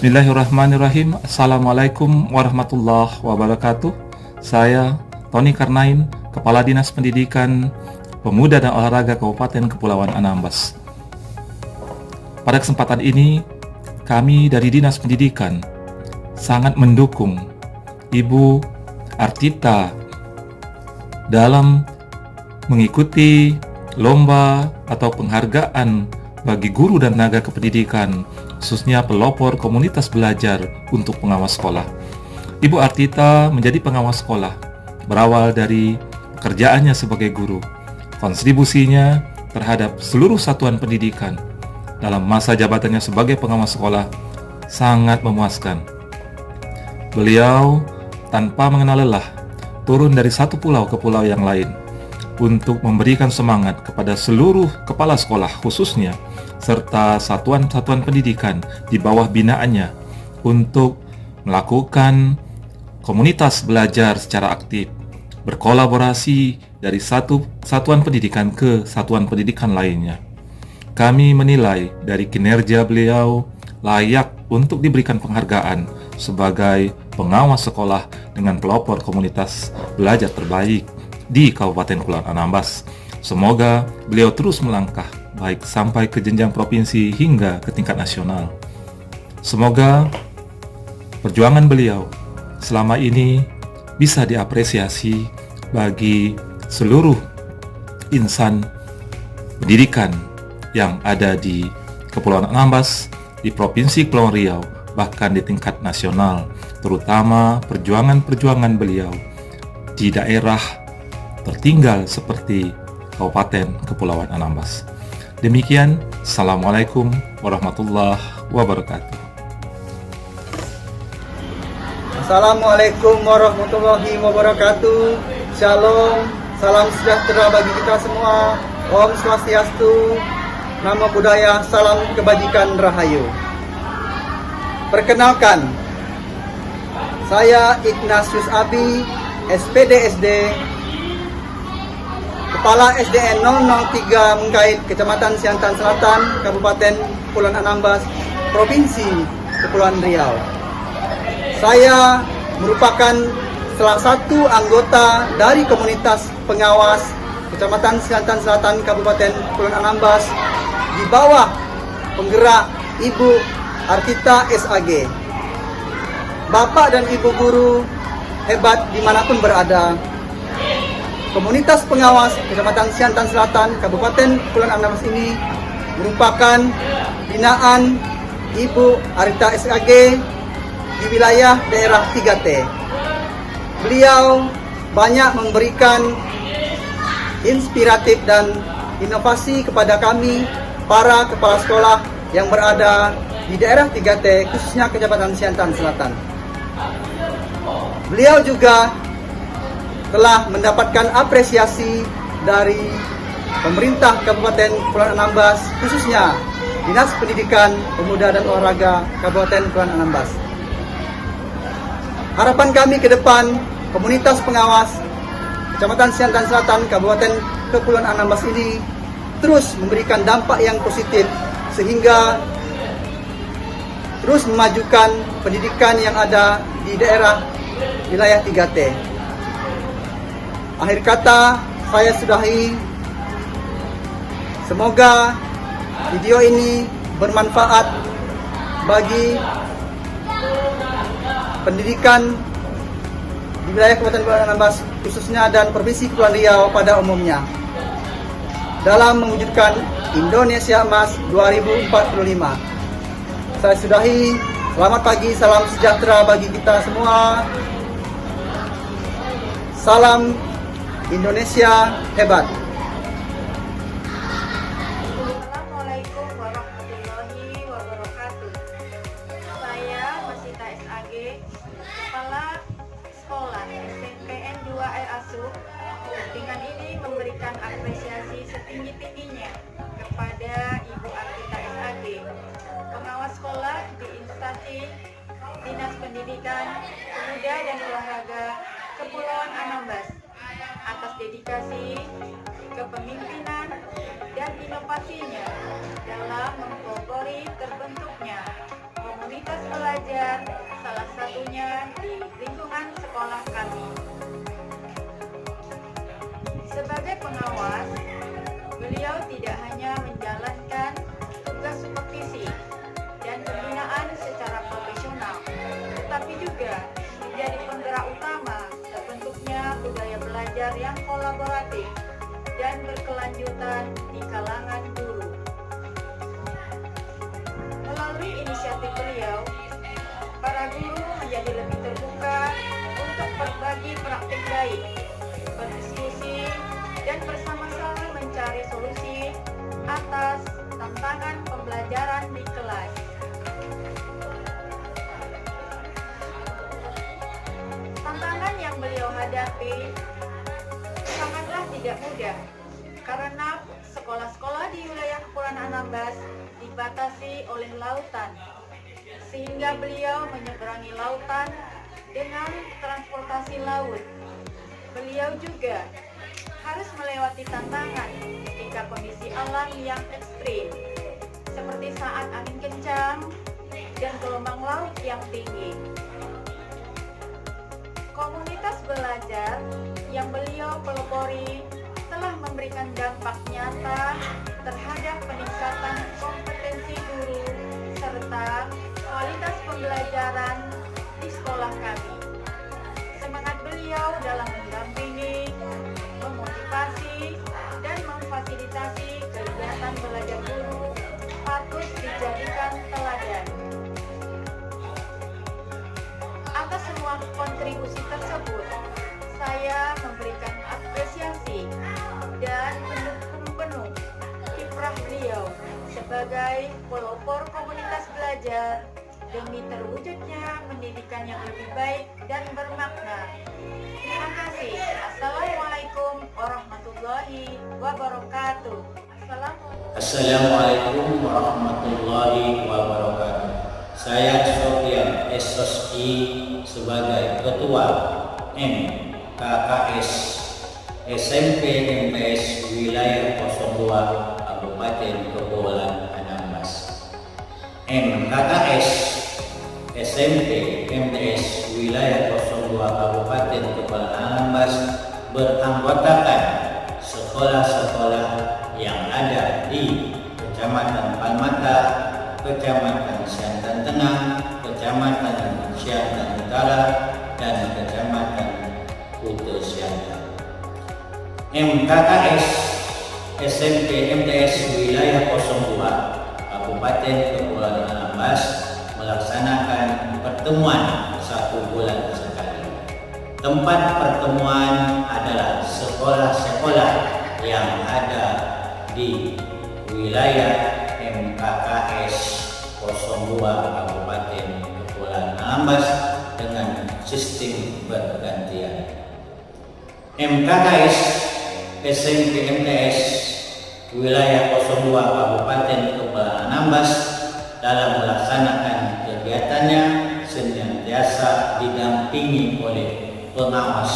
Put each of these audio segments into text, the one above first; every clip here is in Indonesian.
Bismillahirrahmanirrahim. Assalamualaikum warahmatullahi wabarakatuh. Saya Tony Karnain, Kepala Dinas Pendidikan Pemuda dan Olahraga Kabupaten Kepulauan Anambas. Pada kesempatan ini, kami dari Dinas Pendidikan sangat mendukung Ibu Artita dalam mengikuti lomba atau penghargaan bagi guru dan tenaga kependidikan, khususnya pelopor komunitas belajar untuk pengawas sekolah. Ibu Artita menjadi pengawas sekolah berawal dari pekerjaannya sebagai guru. Kontribusinya terhadap seluruh satuan pendidikan dalam masa jabatannya sebagai pengawas sekolah sangat memuaskan. Beliau tanpa mengenal lelah turun dari satu pulau ke pulau yang lain untuk memberikan semangat kepada seluruh kepala sekolah khususnya serta satuan-satuan pendidikan di bawah binaannya untuk melakukan komunitas belajar secara aktif, berkolaborasi dari satu satuan pendidikan ke satuan pendidikan lainnya. Kami menilai dari kinerja beliau layak untuk diberikan penghargaan sebagai pengawas sekolah dengan pelopor komunitas belajar terbaik di Kabupaten Kepulauan Anambas. Semoga beliau terus melangkah baik sampai ke jenjang provinsi hingga ke tingkat nasional. Semoga perjuangan beliau selama ini bisa diapresiasi bagi seluruh insan pendidikan yang ada di Kepulauan Anambas, di Provinsi Kepulauan Riau, bahkan di tingkat nasional, terutama perjuangan-perjuangan beliau di daerah tertinggal seperti Kabupaten Kepulauan Anambas. Demikian, Assalamualaikum warahmatullahi wabarakatuh. Assalamualaikum warahmatullahi wabarakatuh. Shalom, salam sejahtera bagi kita semua. Om Swastiastu, Namo Buddhaya, salam kebajikan rahayu. Perkenalkan, saya Ignatius Abi, SPD SD, Kepala SDN 003 Mengkait, Kecamatan Siantan Selatan, Kabupaten Kepulauan Anambas, Provinsi Kepulauan Riau. Saya merupakan salah satu anggota dari komunitas pengawas Kecamatan Siantan Selatan, Kabupaten Kepulauan Anambas di bawah penggerak Ibu Artita SAG. Bapak dan Ibu guru hebat dimanapun berada. Komunitas pengawas Kecamatan Siantan Selatan, Kabupaten Kepulauan Anambas ini merupakan binaan Ibu Artita SAG di wilayah daerah 3T. Beliau banyak memberikan inspiratif dan inovasi kepada kami, para kepala sekolah yang berada di daerah 3T, khususnya Kecamatan Siantan Selatan. Beliau juga telah mendapatkan apresiasi dari pemerintah Kabupaten Kepulauan Anambas, khususnya Dinas Pendidikan Pemuda dan Olahraga Kabupaten Kepulauan Anambas. Harapan kami ke depan, komunitas pengawas Kecamatan Siantan Selatan, Kabupaten Kepulauan Anambas ini terus memberikan dampak yang positif sehingga terus memajukan pendidikan yang ada di daerah wilayah 3T. Akhir kata, saya sudahi. Semoga video ini bermanfaat bagi pendidikan di wilayah Kabupaten Kepulauan Anambas khususnya dan Provinsi Kepulauan Riau pada umumnya dalam mewujudkan Indonesia Emas 2045. Saya sudahi. Selamat pagi, salam sejahtera bagi kita semua. Salam Indonesia hebat. Assalamualaikum warahmatullahi wabarakatuh. Saya Masita SAG, Kepala Sekolah SMPN 2 Air Asuh. Dengan ini memberikan apresiasi setinggi-tingginya kepada Ibu Artita SAG, pengawas sekolah di instansi Dinas Pendidikan Pemuda dan Olahraga Kepulauan Anambas, atas dedikasi, kepemimpinan, dan inovasinya dalam mempelopori terbentuknya komunitas komunitas belajar, salah satunya di lingkungan sekolah kami. Sebagai pengawas, beliau tidak hanya menjalankan tugas supervisi dan pembinaan secara profesional, tetapi juga menjadi penggerak utama terbentuknya budaya belajar yang kolaboratif dan berkelanjutan di kalangan guru. Melalui inisiatif beliau, para guru menjadi lebih terbuka untuk berbagi praktik baik, berdiskusi, dan bersama-sama mencari solusi atas tantangan pembelajaran di kelas. Tantangan yang beliau hadapi sangatlah tidak mudah karena sekolah-sekolah di wilayah Kepulauan Anambas dibatasi oleh lautan, sehingga beliau menyeberangi lautan dengan transportasi laut. Beliau juga harus melewati tantangan ketika kondisi alam yang ekstrim, seperti saat angin kencang dan gelombang laut yang tinggi. Komunitas belajar yang beliau pelopori telah memberikan dampak nyata terhadap peningkatan kompetensi guru serta kualitas pembelajaran di sekolah kami. Semangat beliau dalam mendampingi, memotivasi, dan memfasilitasi kegiatan belajar guru patut dijadikan teladan. Atas semua kontribusi tersebut, saya memberikan apresiasi dan mendukung penuh kiprah beliau sebagai pelopor komunitas belajar demi terwujudnya pendidikan yang lebih baik dan bermakna. Terima kasih. Assalamualaikum warahmatullahi wabarakatuh. Assalamualaikum warahmatullahi wabarakatuh. Saya Sofian SSI sebagai Ketua MKKS SMP MTS Wilayah 02 Kabupaten Kepulauan Anambas. MKKS SMP MTS Wilayah 02 Kabupaten Kepulauan Anambas beranggotakan sekolah-sekolah yang ada di Kecamatan Palmata, Kecamatan Siantan Tengah, Kecamatan Siantan Utara, dan Kecamatan Kuto Siantan. MKKS SMP MTS Wilayah 02 Kabupaten Kepulauan Anambas melaksanakan pertemuan 1 bulan sekali. Tempat pertemuan adalah sekolah-sekolah yang ada di wilayah MKKS 02 Kabupaten Kepulauan Anambas dengan sistem bergantian. MKKS SMP MTS Wilayah 02 Kabupaten Kepulauan Anambas dalam melaksanakan kegiatannya senantiasa didampingi oleh pengawas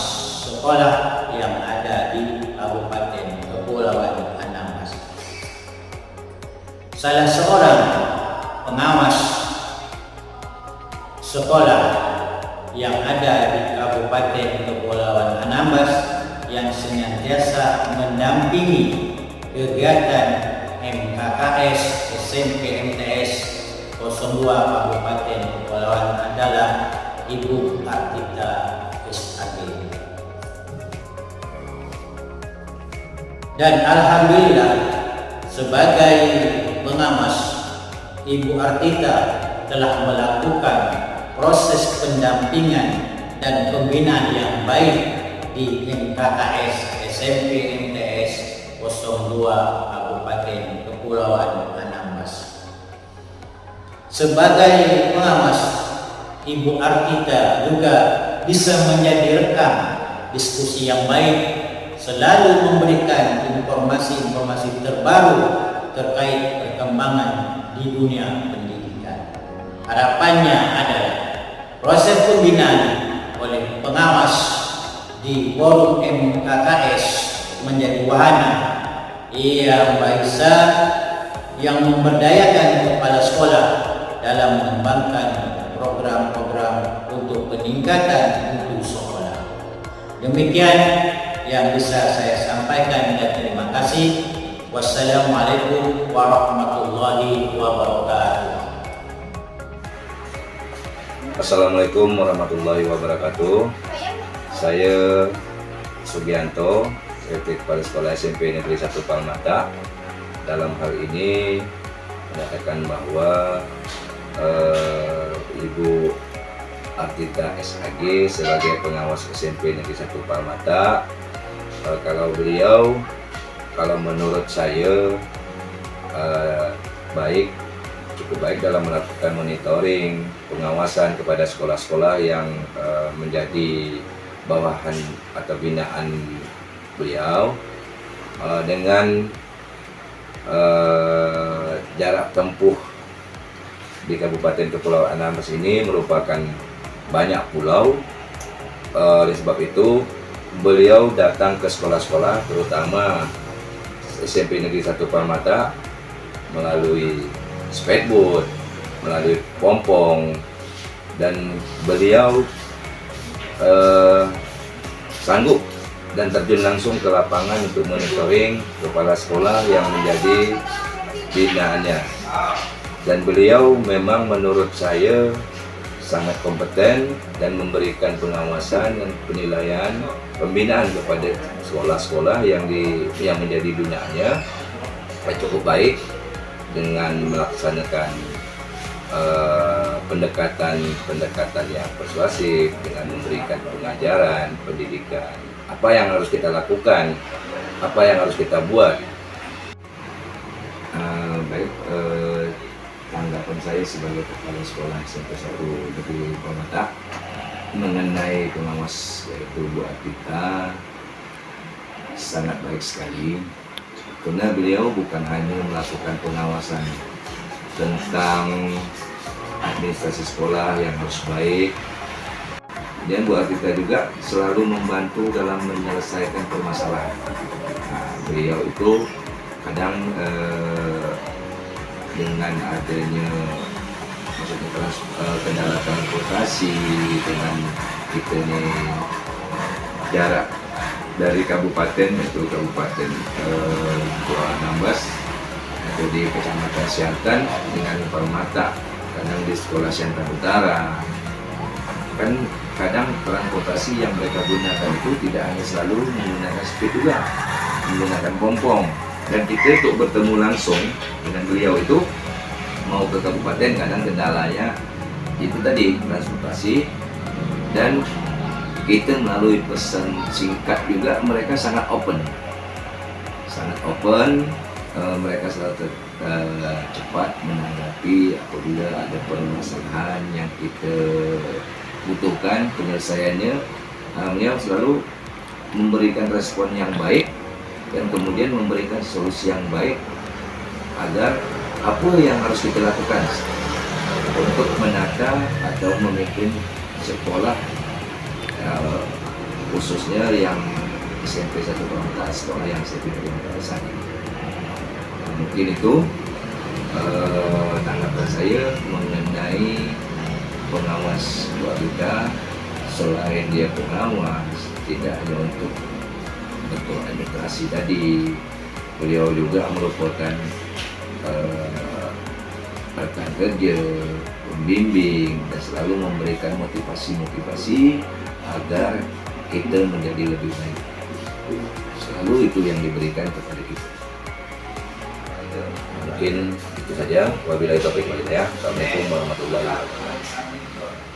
sekolah yang ada di Kabupaten Kepulauan Anambas. Salah seorang pengawas sekolah yang ada di Kabupaten Kepulauan Anambas yang senantiasa mendampingi kegiatan MKKS SMP MTS 02 Kabupaten Kepulauan adalah Ibu Artita SAG. Dan alhamdulillah sebagai pengawas, Ibu Artita telah melakukan proses pendampingan dan pembinaan yang baik di MKKS SMP MTS 02 Kabupaten Kepulauan Anambas. Sebagai pengawas, Ibu Artita juga bisa menjadi rekam diskusi yang baik, selalu memberikan informasi-informasi terbaru terkait perkembangan di dunia pendidikan. Harapannya adalah proses pembinaan oleh pengawas di forum MKKS menjadi wahana yang bisa yang memberdayakan kepala sekolah dalam mengembangkan program-program untuk peningkatan mutu sekolah. Demikian yang bisa saya sampaikan dan terima kasih. Wassalamualaikum warahmatullahi wabarakatuh. Assalamualaikum warahmatullahi wabarakatuh. Saya Sugianto, Sekretari Kepala Sekolah SMP Negeri 1 Palmata. Dalam hal ini menyatakan bahwa Ibu Artita SAG sebagai pengawas SMP Negeri 1 Palmata, kalau menurut saya cukup baik dalam melakukan monitoring, pengawasan kepada sekolah-sekolah yang menjadi bawahan atau binaan beliau, dengan jarak tempuh di Kabupaten Kepulauan Anambas ini merupakan banyak pulau. Oleh sebab itu beliau datang ke sekolah-sekolah, terutama SMP Negeri 1 Palmata, melalui speedboat, melalui pompong, dan beliau sanggup dan terjun langsung ke lapangan untuk monitoring kepala sekolah yang menjadi binaannya. Dan beliau memang menurut saya sangat kompeten dan memberikan pengawasan dan penilaian pembinaan kepada sekolah-sekolah yang menjadi binaannya cukup baik, dengan melaksanakan pendekatan yang persuasif, dengan memberikan pengajaran, pendidikan, apa yang harus kita lakukan, apa yang harus kita buat. Tanggapan saya sebagai kepala sekolah SMP 1 Negeri Palmata mengenai pengawas yaitu Bu Artita sangat baik sekali, karena beliau bukan hanya melakukan pengawasan tentang administrasi sekolah yang harus baik, dan Bu Artita juga selalu membantu dalam menyelesaikan permasalahan. Beliau itu kadang dengan adanya kendala transportasi, dengan kita ini jarak dari kabupaten, yaitu Kabupaten Kepulauan Anambas, atau di Kecamatan Siantan dengan Palmata, kadang di Sekolah Siantan Utara. Kan kadang transportasi yang mereka gunakan itu tidak hanya selalu menggunakan speed, juga menggunakan pompong. Dan kita untuk bertemu langsung dengan beliau itu mau ke kabupaten, kadang kendalanya itu tadi transportasi, dan kita melalui pesan singkat juga mereka sangat open, mereka selalu cepat menanggapi apabila ada permasalahan yang kita butuhkan penyelesaiannya. Beliau selalu memberikan respon yang baik dan kemudian memberikan solusi yang baik agar apa yang harus kita lakukan untuk menata atau memimpin sekolah, khususnya yang SMP 1 Palmata, sekolah yang saya pimpin saat ini. Mungkin itu tanggapan saya mengenai pengawas Bu Artita. Selain dia pengawas, tidak hanya untuk bentuk administrasi tadi, beliau juga merupakan rekan kerja, pembimbing, dan selalu memberikan motivasi agar kita menjadi lebih baik. Selalu itu yang diberikan kepada kita. Mungkin itu saja. Wabillahi taufiq wal hidayah. Assalamualaikum warahmatullahi wabarakatuh.